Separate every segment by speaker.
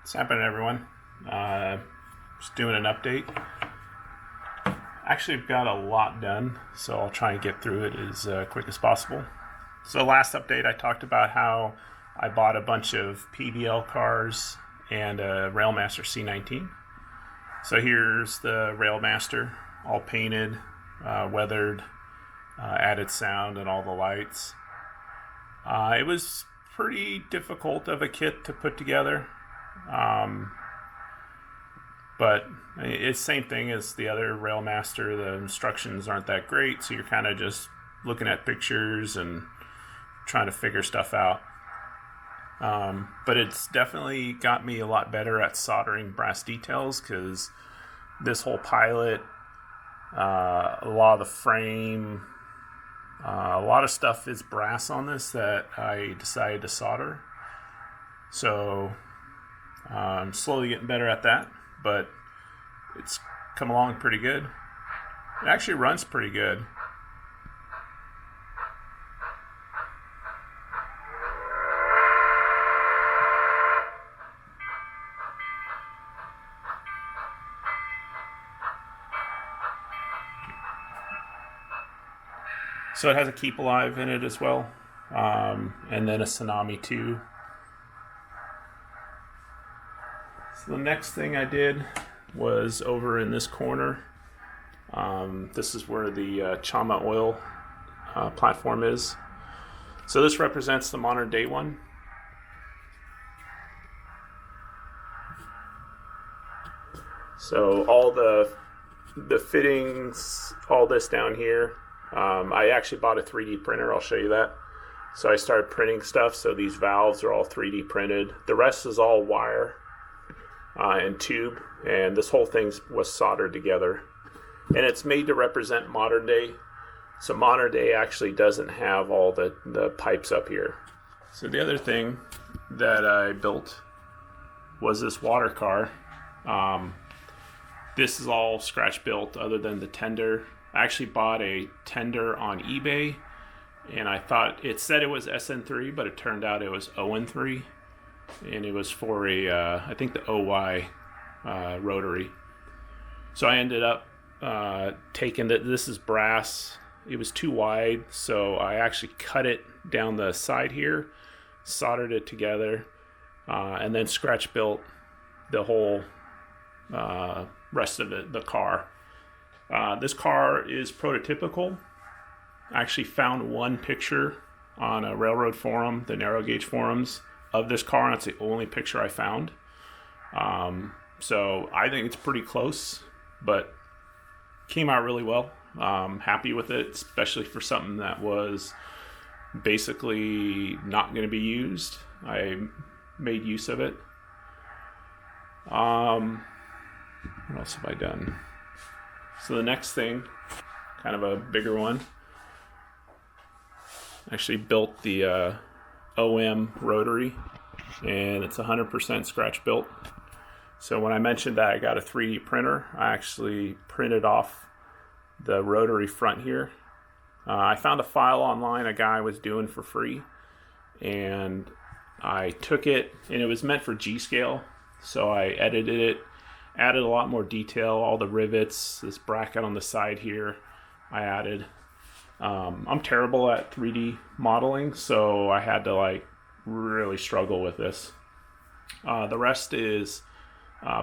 Speaker 1: What's happening, everyone? Just doing an update. Actually, I've got a lot done, so I'll try and get through it as quick as possible. So last update, I talked about how I bought a bunch of PBL cars and a Railmaster C19. So here's the Railmaster, all painted, weathered, added sound and all the lights. It was pretty difficult of a kit to put together. But it's the same thing as the other Railmaster. The instructions aren't that great, so you're kind of just looking at pictures and trying to figure stuff out. But it's definitely got me a lot better at soldering brass details, because this whole pilot, a lot of the frame, a lot of stuff is brass on this that I decided to solder. So I'm slowly getting better at that, but it's come along pretty good. It actually runs pretty good. So it has a keep alive in it as well, and then a Tsunami 2. So the next thing I did was over in this corner. This is where the Chama oil platform is. So this represents the modern day one. So all the fittings, all this down here, I actually bought a 3D printer. I'll show you that. So I started printing stuff. So these valves are all 3D printed. The rest is all wire and tube, and this whole thing was soldered together. And it's made to represent modern day. So modern day actually doesn't have all the pipes up here. So the other thing that I built was this water car. This is all scratch built other than the tender. I actually bought a tender on eBay, and I thought it said it was SN3, but it turned out it was ON3, and it was for a I think the OY Rotary. So I ended up taking this is brass. It was too wide, so I actually cut it down the side here, soldered it together, and then scratch built the whole rest of the car. This car is prototypical. I actually found one picture on a railroad forum, the narrow gauge forums, of this car, and it's the only picture I found. So I think it's pretty close, but came out really well. Happy with it, especially for something that was basically not going to be used. I made use of it. What else have I done? So the next thing, kind of a bigger one, actually built the OM Rotary, and it's 100% scratch built. So when I mentioned that I got a 3D printer, I actually printed off the rotary front here. I found a file online a guy was doing for free, and I took it, and it was meant for G-scale, so I edited it, added a lot more detail, all the rivets, this bracket on the side here I added. I'm terrible at 3D modeling, so I had to really struggle with this. The rest is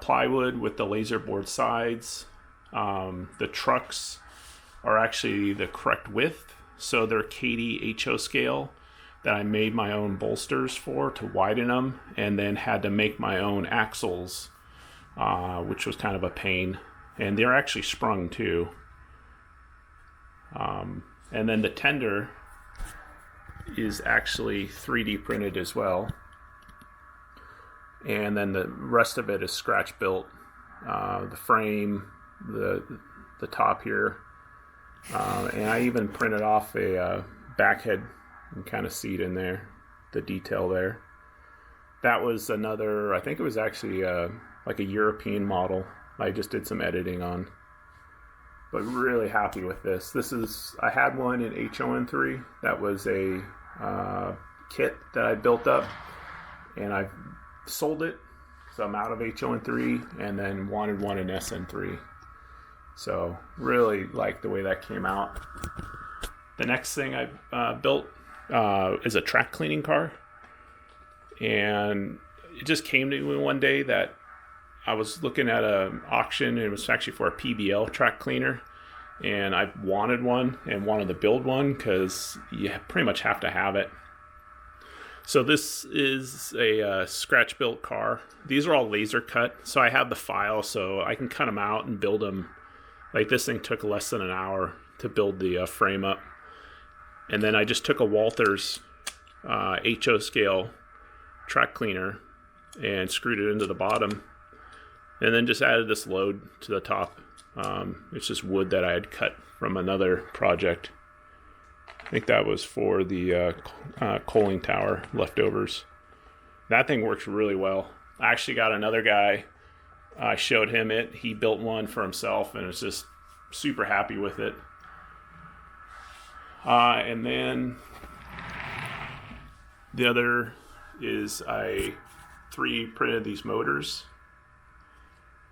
Speaker 1: plywood with the laser board sides. The trucks are actually the correct width, so they're KD HO scale that I made my own bolsters for to widen them, and then had to make my own axles, which was kind of a pain. And they're actually sprung too. And then the tender is actually 3D printed as well. And then the rest of it is scratch built. The frame, the top here. And I even printed off a backhead and kind of see it in there, the detail there. That was another, I think it was actually like a European model I just did some editing on. But really happy with this. I had one in HON3 that was a kit that I built up, and I sold it So I'm out of HO3 and then wanted one in SN3. So really like the way that came out. The next thing I built is a track cleaning car. And it just came to me one day that I was looking at an auction, and it was actually for a PBL track cleaner. And I wanted one and wanted to build one because you pretty much have to have it. So this is a scratch-built car. These are all laser cut, so I have the file, so I can cut them out and build them. Like this thing took less than an hour to build the frame up. And then I just took a Walthers HO scale track cleaner and screwed it into the bottom. And then just added this load to the top. It's just wood that I had cut from another project. I think that was for the coaling tower leftovers. That thing works really well. I actually got another guy. I showed him it. He built one for himself and is just super happy with it. And then the other is I 3D printed these motors.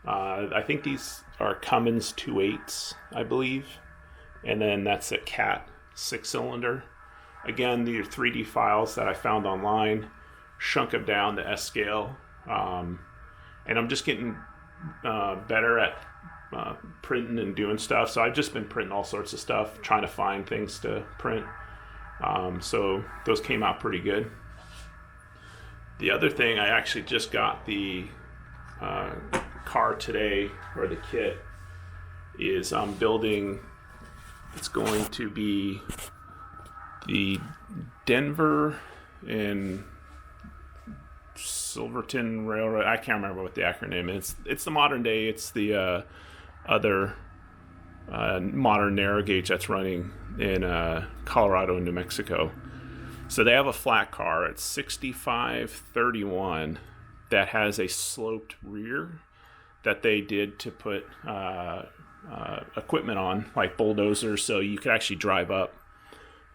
Speaker 1: I think these are Cummins 2.8s, I believe. And then that's a Cat 6-cylinder. Again, these are 3D files that I found online, shrunk them down to S scale. And I'm just getting better at printing and doing stuff. So I've just been printing all sorts of stuff, trying to find things to print. So those came out pretty good. The other thing, I actually just got the car today, or the kit, is I'm building, it's going to be the Denver and Silverton Railroad. I can't remember what the acronym is. It's the modern day. It's the other modern narrow gauge that's running in Colorado and New Mexico. So they have a flat car at 6531 that has a sloped rear that they did to put equipment on, like bulldozers, so you could actually drive up.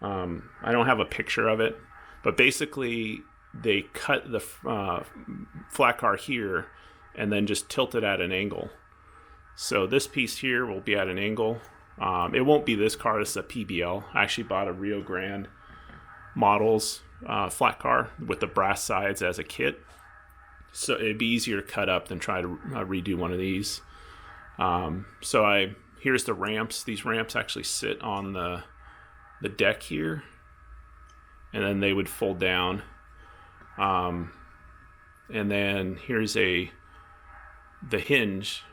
Speaker 1: I don't have a picture of it, but basically they cut the flat car here and then just tilt it at an angle. So this piece here will be at an angle. It won't be this car. This is a PBL. I actually bought a Rio Grande models flat car with the brass sides as a kit. So it'd be easier to cut up than try to redo one of these. Here's the ramps. These ramps actually sit on the deck here, and then they would fold down. And then here's the hinge.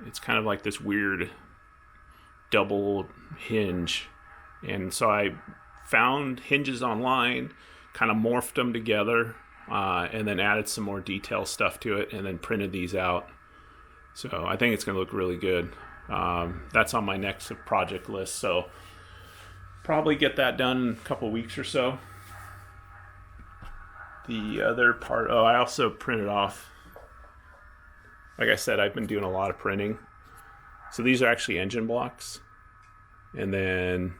Speaker 1: It's kind of like this weird double hinge. And so I found hinges online, kind of morphed them together, and then added some more detail stuff to it, and then printed these out. So I think it's going to look really good. That's on my next project list, so probably get that done in a couple weeks or so. The other part, I also printed off, like I said, I've been doing a lot of printing. So these are actually engine blocks. And then,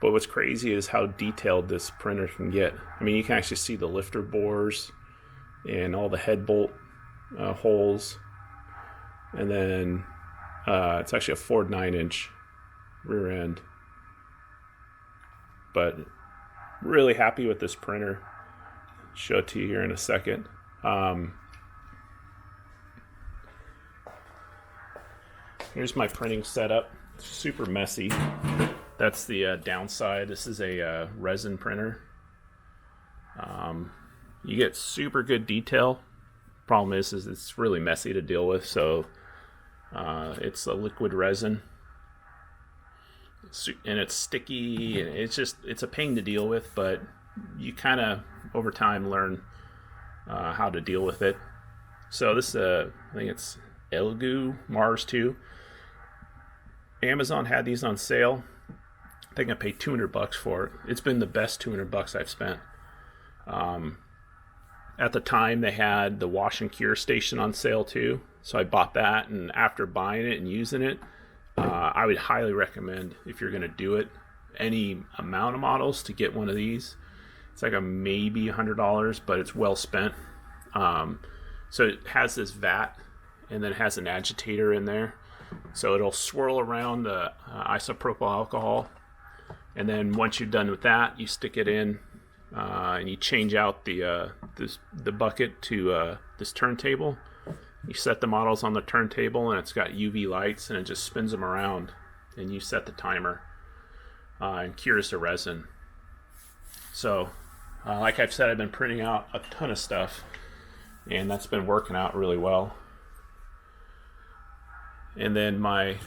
Speaker 1: but what's crazy is how detailed this printer can get. I mean, you can actually see the lifter bores and all the head bolt holes. And then it's actually a Ford 9-inch rear end. But really happy with this printer. Show it to you here in a second. Here's my printing setup. Super messy. That's the downside. This is a resin printer. You get super good detail. Problem is it's really messy to deal with. So it's a liquid resin, and it's sticky. And it's a pain to deal with, but you kind of over time learn how to deal with it. So this I think it's Elegoo Mars 2. Amazon had these on sale. I think I paid $200 for it. It's been the best $200 I've spent. At the time, they had the wash and cure station on sale too, so I bought that. And after buying it and using it, I would highly recommend, if you're going to do it, any amount of models, to get one of these. It's like maybe $100, but it's well spent. So it has this vat, and then it has an agitator in there. So it'll swirl around the isopropyl alcohol, and then once you're done with that, you stick it in, and you change out the bucket to this turntable. You set the models on the turntable, and it's got UV lights, and it just spins them around, and you set the timer and cures the resin. So, like I've said, I've been printing out a ton of stuff, and that's been working out really well. And then my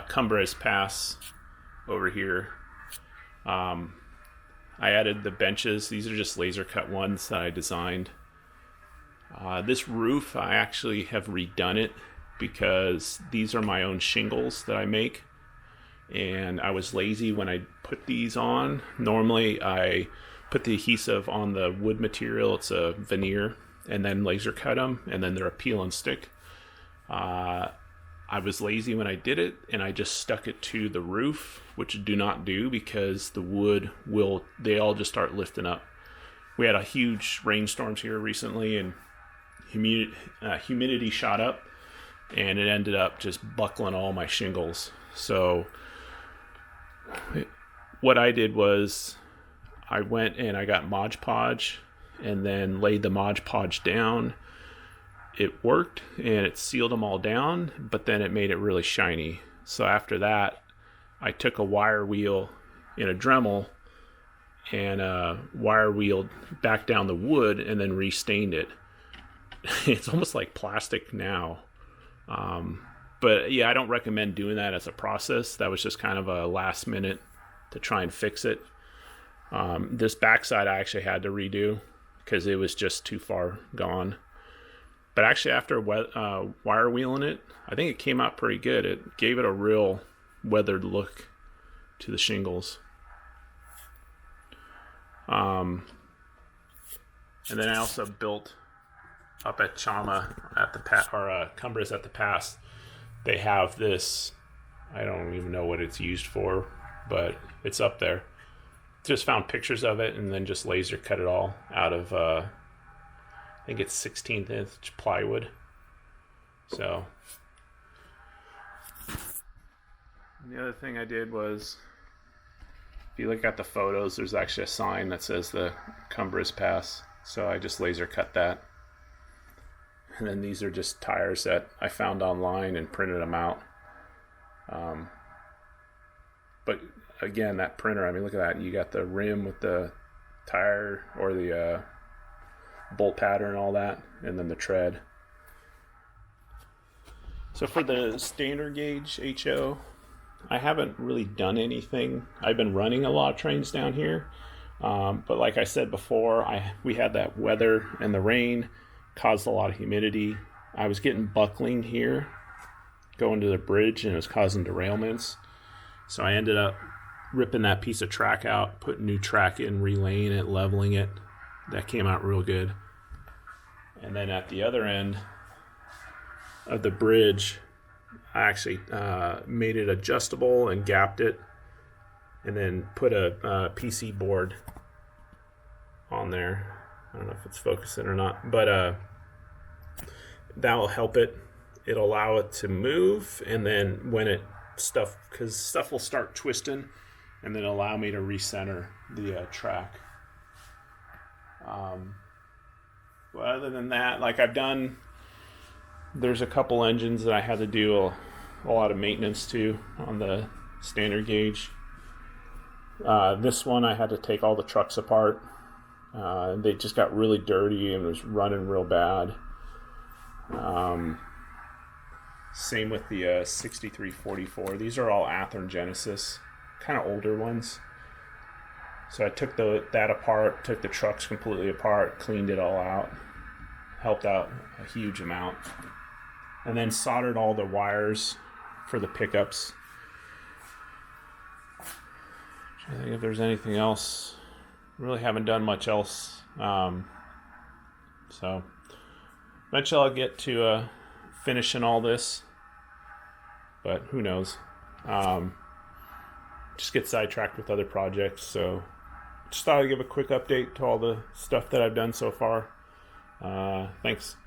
Speaker 1: cumbers pass over here. I added the benches. These are just laser cut ones that I designed. This roof, I actually have redone it because these are my own shingles that I make. And I was lazy when I put these on. Normally I put the adhesive on the wood material. It's a veneer, and then laser cut them, and then they're a peel and stick. I was lazy when I did it, and I just stuck it to the roof, which do not do because the wood they all just start lifting up. We had a huge rainstorms here recently, and humidity shot up, and it ended up just buckling all my shingles. So what I did was I went and I got Mod Podge and then laid the Mod Podge down. It worked, and it sealed them all down, but then it made it really shiny. So after that, I took a wire wheel in a Dremel and wire wheeled back down the wood and then restained it. It's almost like plastic now. But yeah, I don't recommend doing that as a process. That was just kind of a last minute to try and fix it. This backside I actually had to redo because it was just too far gone. But actually, after wire wheeling it, I think it came out pretty good. It gave it a real weathered look to the shingles. And then I also built up at Chama at the cumbers at the pass. They have this. I don't even know what it's used for, but it's up there. Just found pictures of it and then just laser cut it all out of. I think it's 16th inch plywood. So and the other thing I did was, if you look at the photos, there's actually a sign that says the cumbers pass. So I just laser cut that. And then these are just tires that I found online and printed them out. But again, that printer, I mean, look at that. You got the rim with the tire or the bolt pattern and all that, and then the tread. So for the standard gauge HO, I haven't really done anything. I've been running a lot of trains down here, but like I said before, we had that weather and the rain caused a lot of humidity. I was getting buckling here going to the bridge, and it was causing derailments. So I ended up ripping that piece of track out, putting new track in, relaying it, leveling it. That came out real good. And then at the other end of the bridge, I actually made it adjustable and gapped it, and then put a PC board on there. I don't know if it's focusing or not, but that will help it. It'll allow it to move, and then when because stuff will start twisting, and then allow me to recenter the track. Well, other than that, like there's a couple engines that I had to do a lot of maintenance to on the standard gauge. This one I had to take all the trucks apart. They just got really dirty and was running real bad. Same with the 6344. These are all Athearn Genesis, kind of older ones. So I took that apart, took the trucks completely apart, cleaned it all out, helped out a huge amount, and then soldered all the wires for the pickups. I think if there's anything else, really haven't done much else. So eventually I'll get to finishing all this, but who knows? Just get sidetracked with other projects. So just thought I'd give a quick update to all the stuff that I've done so far. Thanks.